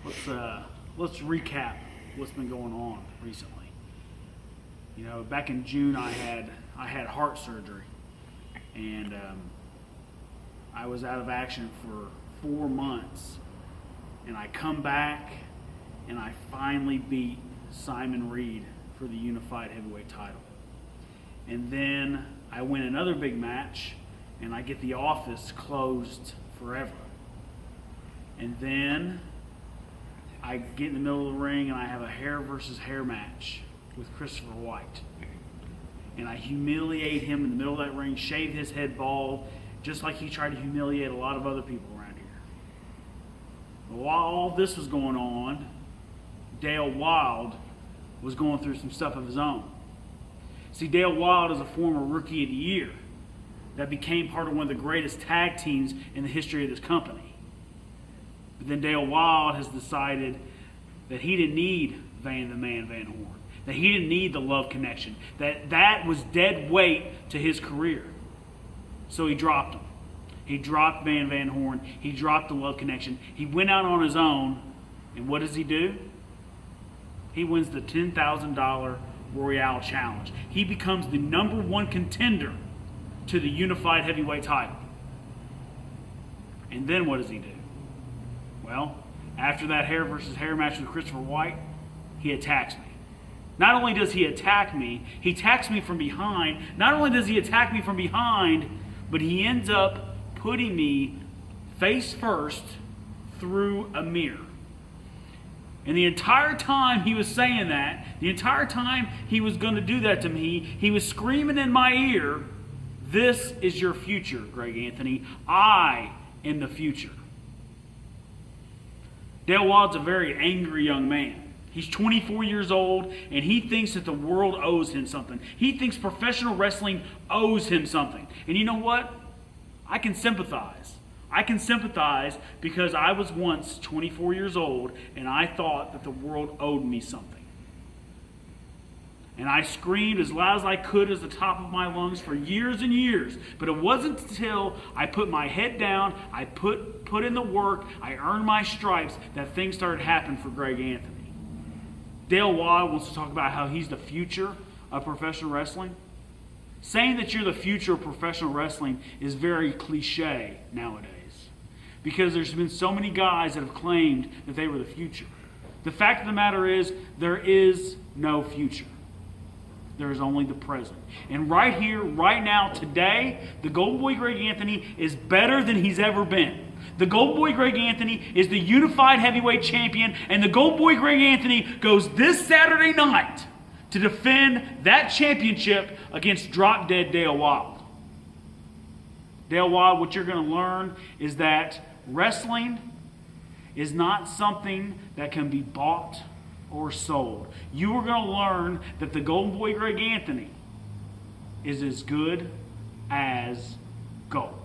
let's recap what's been going on recently. You know, back in June I had heart surgery, and I was out of action for 4 months, and I come back and I finally beat Simon Reed for the unified heavyweight title. And then I win another big match, and I get the office closed forever. And then I get in the middle of the ring and I have a hair versus hair match with Christopher White. And I humiliate him in the middle of that ring, shave his head bald, just like he tried to humiliate a lot of other people around here. But while all this was going on, Dale Wylde was going through some stuff of his own. See, Dale Wylde is a former Rookie of the Year that became part of one of the greatest tag teams in the history of this company. But then Dale Wylde has decided that he didn't need Van the Man Van Horn, that he didn't need the love connection, that was dead weight to his career. So he dropped him. He dropped Van Horn. He dropped the love connection. He went out on his own, and what does he do? He wins the $10,000 Royale Challenge. He becomes the #1 contender to the unified heavyweight title. And then what does he do? Well, after that hair versus hair match with Christopher White, he attacks me. Not only does he attack me, he attacks me from behind. Not only does he attack me from behind, but he ends up putting me face first through a mirror. And the entire time he was saying that, the entire time he was going to do that to me, he was screaming in my ear, "This is your future, Greg Anthony. I am the future." Dale Wylde's a very angry young man. He's 24 years old, and he thinks that the world owes him something. He thinks professional wrestling owes him something. And you know what? I can sympathize. I can sympathize because I was once 24 years old, and I thought that the world owed me something. And I screamed as loud as I could at the top of my lungs for years and years. But it wasn't until I put my head down, I put in the work, I earned my stripes, that things started happening for Greg Anthony. Dale Wylde wants to talk about how he's the future of professional wrestling. Saying that you're the future of professional wrestling is very cliche nowadays, because there's been so many guys that have claimed that they were the future. The fact of the matter is, there is no future. There is only the present. And right here, right now, today, the Golden Boy Greg Anthony is better than he's ever been. The Golden Boy Greg Anthony is the unified heavyweight champion, and the Golden Boy Greg Anthony goes this Saturday night to defend that championship against Drop Dead Dale Wylde. Dale Wylde, what you're going to learn is that wrestling is not something that can be bought or sold. You are going to learn that the Golden Boy Greg Anthony is as good as gold.